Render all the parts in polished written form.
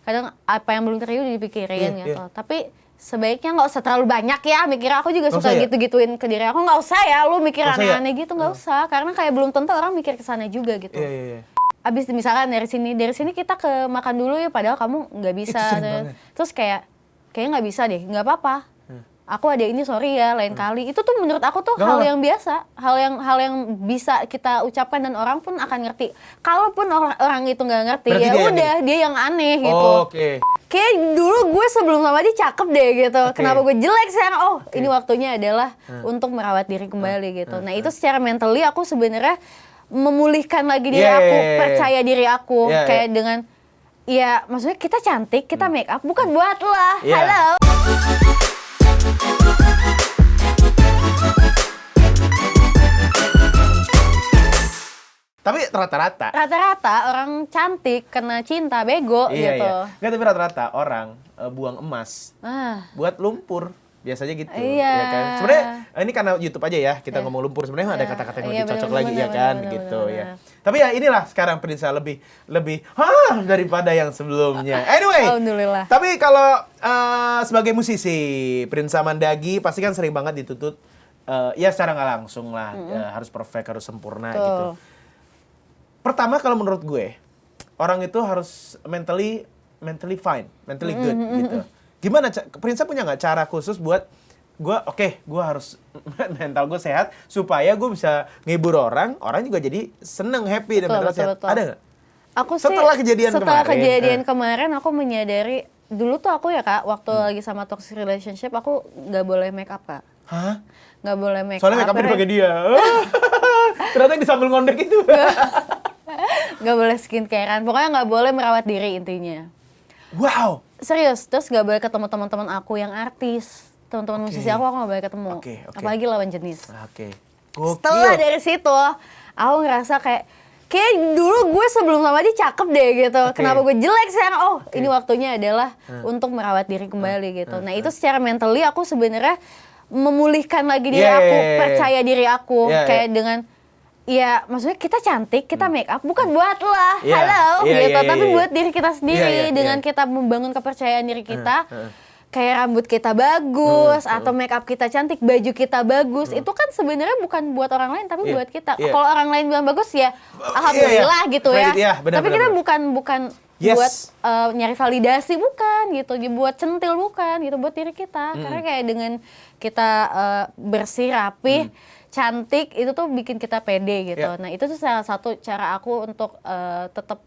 kadang apa yang belum terjadi udah dipikirin gitu. Tapi sebaiknya nggak usah terlalu banyak ya mikir. Aku juga suka gitu-gituin ke diri aku, nggak usah ya lu mikir aneh-aneh gitu, nggak usah, karena kayak belum tentu orang mikir kesana juga gitu. Abis misalkan dari sini kita ke makan dulu ya, padahal kamu nggak bisa. Terus kayaknya nggak bisa deh, nggak apa-apa. Aku ada ini, sorry ya, lain kali. Itu tuh menurut aku tuh hal yang biasa, hal yang bisa kita ucapkan dan orang pun akan ngerti. Kalaupun orang itu nggak ngerti, berarti ya udah dia yang aneh gitu. Kayak dulu gue sebelum sama dia cakep deh gitu. Kenapa gue jelek sekarang? Ini waktunya adalah untuk merawat diri kembali gitu. Nah itu secara mentally aku sebenarnya memulihkan lagi diri aku, percaya diri aku, kayak dengan ya maksudnya kita cantik, kita make up bukan buat lah. Halo. Tapi rata-rata orang cantik kena cinta bego gitu. Nggak, tapi rata-rata orang buang emas buat lumpur. Biasanya gitu, ya kan. Sebenarnya ini karena YouTube aja ya, kita ngomong lumpur. Sebenarnya ada kata-kata yang lebih cocok lagi ya kan, gitu ya. Tapi ya inilah sekarang Prinsa lebih daripada yang sebelumnya. Anyway, alhamdulillah. Tapi kalau sebagai musisi, Prinsa Mandagi pasti kan sering banget dituntut ya secara nggak langsung lah, harus perfect, harus sempurna gitu. Pertama kalau menurut gue, orang itu harus mentally fine, mentally good gitu. Gimana, Prinsa punya nggak cara khusus buat gue, gue harus mental gue sehat supaya gue bisa ngehibur orang juga jadi seneng, happy, dan mental sehat. Ada nggak? Aku setelah kejadian kemarin aku menyadari, dulu tuh aku ya Kak, waktu lagi sama toxic relationship aku nggak boleh make up Kak. Hah? Nggak boleh make up. Soalnya make up dipakai dia. Ternyata yang disambil ngondek itu. Nggak boleh skincarean, pokoknya nggak boleh merawat diri intinya. Wow. Serius, terus nggak boleh ketemu teman-teman aku yang artis, teman-teman musisi aku nggak boleh ketemu, apalagi lawan jenis. Setelah dari situ, aku ngerasa kayak dulu gue sebelum sama dia cakep deh gitu. Kenapa gue jelek sekarang? Ini waktunya adalah untuk merawat diri kembali gitu. Nah itu secara mentally aku sebenarnya memulihkan lagi diri aku, percaya diri aku, kayak dengan ya maksudnya kita cantik, kita make up bukan buat lah, halo gitu, tapi buat diri kita sendiri, dengan kita membangun kepercayaan diri kita. Kayak rambut kita bagus, atau make up kita cantik, baju kita bagus, itu kan sebenarnya bukan buat orang lain tapi buat kita. Kalau orang lain bilang bagus ya alhamdulillah gitu ya. Tapi kita bukan buat nyari validasi, bukan gitu, buat centil bukan gitu, buat diri kita. Karena kayak dengan kita bersih, rapi, cantik, itu tuh bikin kita pede gitu. Nah itu tuh salah satu cara aku untuk tetap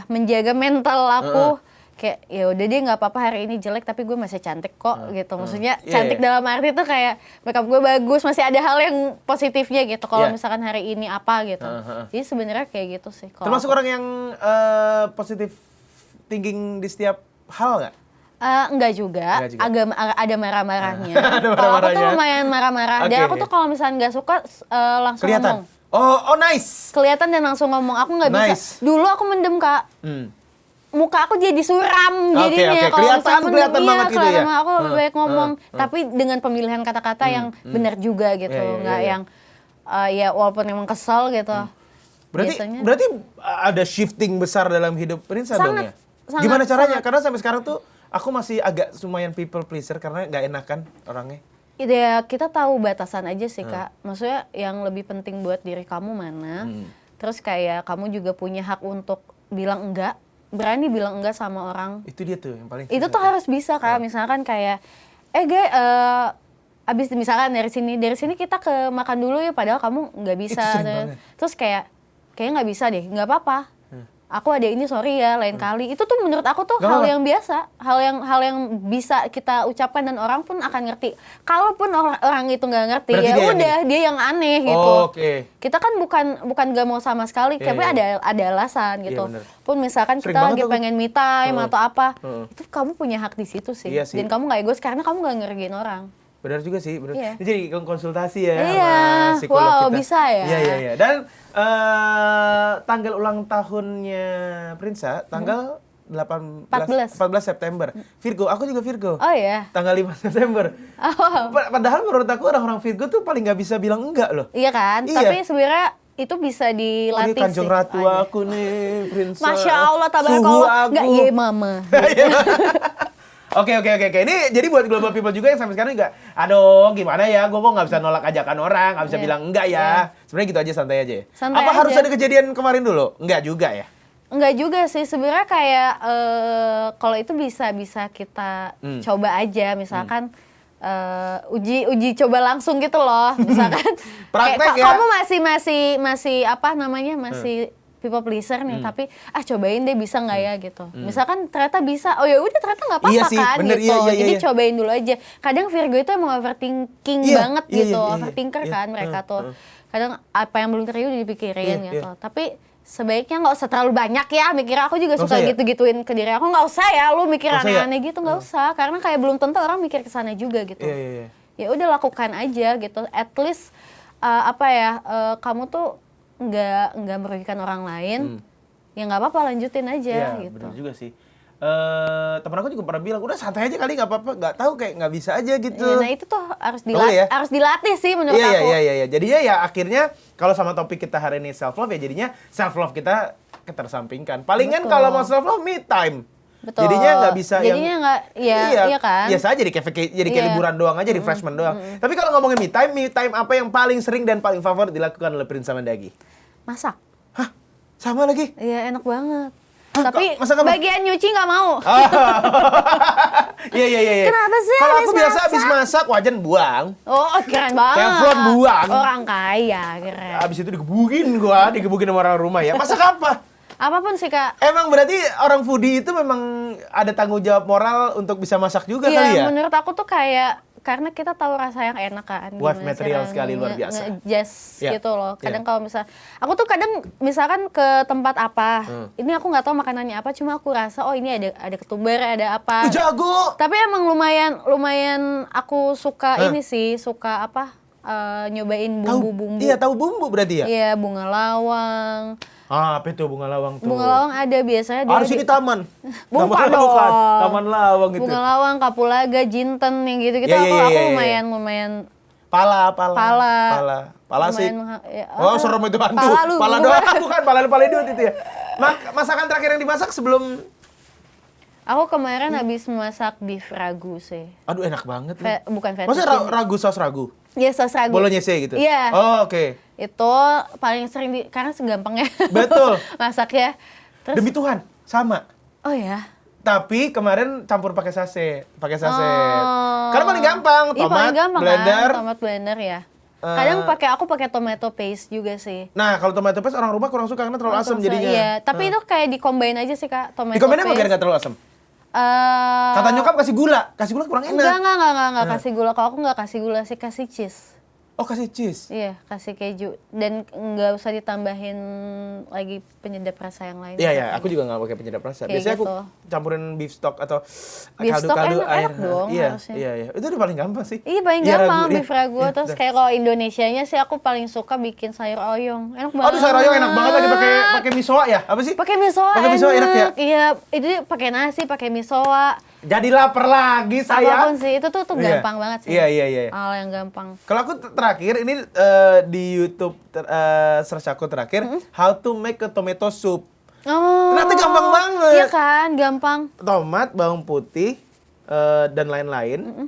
menjaga mental aku. Kayak ya udah deh, nggak apa-apa hari ini jelek tapi gue masih cantik kok gitu. Maksudnya cantik dalam arti tuh kayak makeup gue bagus, masih ada hal yang positifnya gitu. Kalau misalkan hari ini apa gitu. Jadi sebenarnya kayak gitu sih. Termasuk orang yang positif thinking di setiap hal nggak? Enggak juga. Agak ada marah-marahnya. Kalau aku tuh lumayan marah-marah. Dan aku tuh kalau misalnya nggak suka langsung ngomong. Oh nice. Kelihatan dan langsung ngomong. Aku nggak bisa. Dulu aku mendem Kak. Muka aku jadi suram jadinya. Kelihatan banget gitu ya. Aku lebih baik ngomong. Tapi dengan pemilihan kata-kata yang benar juga gitu. Nggak yang ya walaupun emang kesel gitu. Berarti ada shifting besar dalam hidup Prinsa dong ya? Gimana caranya? Karena sampai sekarang tuh aku masih agak lumayan people pleaser karena nggak enakan orangnya. Ya kita tahu batasan aja sih Kak. Maksudnya yang lebih penting buat diri kamu mana. Terus kayak kamu juga punya hak untuk bilang enggak. Berani bilang enggak sama orang. Itu dia tuh yang paling susah. Itu tuh harus bisa Kak. Misalkan kayak abis misalkan dari sini kita ke makan dulu ya, padahal kamu nggak bisa. Terus kayaknya nggak bisa deh, nggak apa-apa. Aku ada ini, sorry ya, lain kali. Itu tuh menurut aku tuh hal yang biasa, hal yang bisa kita ucapkan dan orang pun akan ngerti. Kalaupun orang itu nggak ngerti, berarti ya udah dia yang aneh gitu. Kita kan bukan nggak mau sama sekali, tapi ada alasan gitu. Pun misalkan kita lagi pengen me time atau apa, itu kamu punya hak di situ sih. Dan kamu nggak egois karena kamu nggak ngerugiin orang. Benar juga sih, benar. Ini jadi konsultasi ya sama psikolog kita. Bisa ya. Iya. Dan tanggal ulang tahunnya Prinsa tanggal 14 September. Virgo, aku juga Virgo. Oh iya. Tanggal 5 September. Padahal menurut aku orang-orang Virgo tuh paling nggak bisa bilang enggak loh. Iya kan? Tapi sebenarnya itu bisa dilatih ini Kanjeng sih. Ratu aku nih, Princess. Masya Allah, Suhu tabarakallah. aku. Enggak, iya mama. Oke. Ini jadi buat global people juga yang sampai sekarang juga, aduh gimana ya, gue kok nggak bisa nolak ajakan orang, nggak bisa bilang enggak ya. Sebenarnya gitu aja, santai aja ya. Santai Apa aja. harus ada kejadian kemarin dulu? Enggak juga ya? Enggak juga sih, sebenarnya kayak kalau itu bisa kita coba aja, misalkan uji coba langsung gitu loh, misalkan. Praktek kayak, ya? Kamu masih apa namanya, masih people pleaser nih, tapi cobain deh bisa nggak ya gitu. Misalkan ternyata bisa, oh ya udah ternyata nggak apa-apa Iya sih, kan bener, gitu. iya. Jadi cobain dulu aja. Kadang Virgo itu emang overthinking banget gitu, overthinker kan mereka tuh. Kadang apa yang belum terjadi udah dipikirin gitu. Tapi sebaiknya nggak usah terlalu banyak ya mikir. Aku juga suka gitu-gituin ke diri aku, nggak usah ya lu mikir aneh-aneh gitu, nggak usah. Karena kayak belum tentu orang mikir ke sana juga gitu. Ya udah lakukan aja gitu. At least kamu tuh nggak merugikan orang lain, ya nggak apa-apa, lanjutin aja gitu. Benar juga sih. Temen aku juga pernah bilang, udah santai aja kali, nggak apa-apa, nggak tahu kayak nggak bisa aja gitu. Nah itu tuh harus dilatih sih menurut aku. Iya. Jadinya ya akhirnya kalau sama topik kita hari ini self love ya jadinya self love kita ketersampingkan. Palingan kalau mau self love me time. Betul. Jadinya nggak bisa jadinya nggak, iya kan? Biasa aja jadi kayak liburan doang aja, refreshment doang. Tapi kalau ngomongin me time apa yang paling sering dan paling favorit dilakukan oleh Prince Samandagi? Masak. Hah? Sama lagi? Iya, enak banget. Hah, tapi bagian nyuci nggak mau. Iya. Kenapa sih? Kalau aku biasa habis masak wajan buang. Oh, keren banget. Teflon buang. Orang kaya, keren. Habis itu digebukin sama orang rumah ya. Masak apa? Apapun sih, Kak. Emang berarti orang foodie itu memang ada tanggung jawab moral untuk bisa masak juga kali ya? Iya, menurut aku tuh kayak karena kita tahu rasa yang enak kan. Wife material sekali, luar biasa. Nge-adjust gitu loh. Kadang kalau aku tuh kadang misalkan ke tempat apa, ini aku nggak tahu makanannya apa, cuma aku rasa oh ini ada ketumbar, ada apa. Jago. Tapi emang lumayan aku suka ini sih, suka nyobain bumbu-bumbu. Iya, tahu bumbu berarti ya? Iya, bunga lawang. Apa itu bunga lawang tuh? Bunga lawang ada biasanya harus di taman. Bukan dong. Taman lawang gitu. Bunga lawang, kapulaga, jinten yang gitu-gitu. Aku lumayan Pala sih. Serem itu hantu. Pala doang bukan, pala duit itu ya. Masakan terakhir yang dimasak sebelum aku kemarin habis masak beef ragu sih. Aduh enak banget. Bukan fettuccine. Maksudnya ragu, saus ragu? Iya, saus ragu. Bolognese gitu? Iya. Oh, oke. Itu paling sering karena segampangnya. Betul. Masak ya. Terus, demi Tuhan, sama. Oh ya? Tapi kemarin campur pakai sase. Karena paling gampang, paling gampang blender. Kan? Tomat blender ya. Kadang aku pakai tomato paste juga sih. Nah, kalau tomato paste orang rumah kurang suka karena terlalu asam jadinya. Iya, tapi itu kayak di-combine aja sih, Kak, tomato paste. Di-combine apa biar nggak terlalu asam? Kata nyokap kasih gula kurang enak. Enggak kasih gula. Kalau aku nggak kasih gula sih, kasih cheese. Oh, kasih cheese? Iya, kasih keju. Dan nggak usah ditambahin lagi penyedap rasa yang lain. Iya, aku juga nggak pakai penyedap rasa. Biasanya gitu. aku campurin beef stock atau kaldu-kaldu air. Enak dong, harusnya. Iya. Itu udah paling gampang sih. Iya, paling gampang beef ragu. Terus kayak kalau Indonesianya sih aku paling suka bikin sayur oyong. Enak banget. Aduh, sayur oyong enak banget lagi pakai misoa ya? Apa sih? Pakai misoa enak ya? Iya, itu pakai nasi, pakai misoa. Jadi lapar lagi saya. Apapun sih, itu tuh gampang banget sih. Iya. Hal yang gampang. Kalau aku terakhir ini di YouTube search aku terakhir, how to make a tomato soup. Oh. Ternyata gampang banget. Iya kan, gampang. Tomat, bawang putih, dan lain-lain,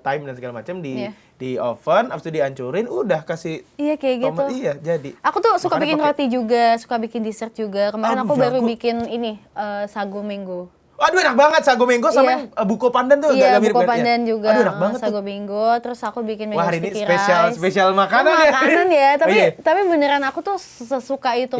thyme dan segala macam di oven, habis itu dihancurin, udah kasih kayak tomat, gitu. iya jadi. Aku tuh suka bikin roti juga, suka bikin dessert juga. Kemarin aku baru bikin ini sagu mango. Aduh enak banget sagu mango sama buko pandan tuh agak mirip buko pandan juga. Aduh enak banget sagu mango, terus aku bikin mango hari ini sticky rice. spesial makanan ya. Makanan ya, tapi beneran aku tuh sesuka itu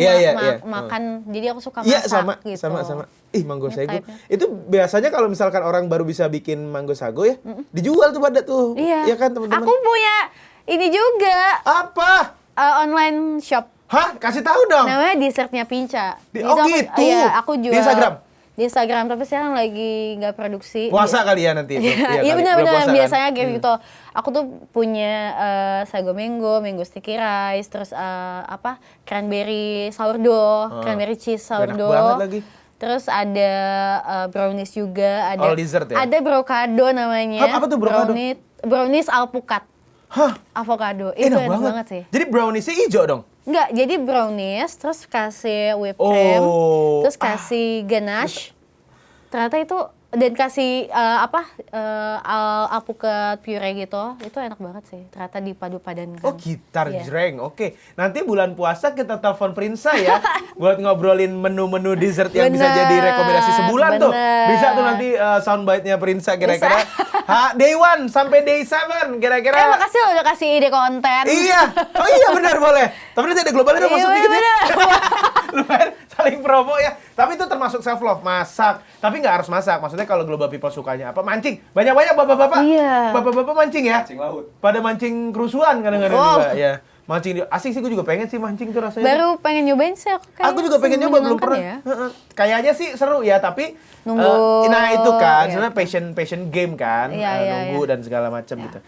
makan. Jadi aku suka masak gitu. Sama. Ih, mango sagu. Itu biasanya kalau misalkan orang baru bisa bikin mango sagu ya, dijual tuh pada tuh. Iya kan teman-teman. Aku punya ini juga. Apa? Online shop. Hah? Kasih tahu dong. Namanya dessertnya Pinca. Oh gitu. Iya, aku jual. Di Instagram, tapi sekarang lagi nggak produksi. Puasa kali ya nanti. Iya benar biasanya kayak gitu. Aku tuh punya sago mango sticky rice, terus cranberry sourdough, cranberry cheese sourdough. Enak banget lagi. Terus ada brownies juga, all dessert ya? Ada brocado namanya. Apa tuh brocado? Brownies alpukat. Hah? Avocado. Itu enak banget sih. Jadi browniesnya hijau dong? Enggak, jadi brownies, terus kasih whipped cream, terus kasih ganache. Ternyata itu, dan kasih alpukat puree gitu, itu enak banget sih. Ternyata dipadu-padankan. Oh, gitar jreng, oke. Nanti bulan puasa kita telepon Prinsa ya, buat ngobrolin menu-menu dessert yang bisa jadi rekomendasi sebulan tuh. Bisa tuh nanti soundbite-nya Prinsa kira-kira. Day 1 sampai day 7 kira-kira. Makasih lo udah kasih ide konten. Iya, oh iya benar boleh. Tapi nanti ada globalnya dong masuk dikit ya. Lumayan saling promo ya. Tapi itu termasuk self love, masak. Tapi nggak harus masak. Maksudnya kalau global people sukanya apa? Mancing. Banyak-banyak bapak-bapak. Iya. Bapak-bapak mancing ya. Mancing laut. Pada mancing kerusuhan kadang-kadang juga ya. Mancing asik sih, gue juga pengen sih mancing tuh rasanya. Baru pengen nyobain sih aku. Aku juga pengen nyoba, belum pernah. Ya? Kayaknya sih seru ya, tapi nunggu. nah itu kan, sebenarnya passion game kan, Iya, nunggu dan segala macam gitu.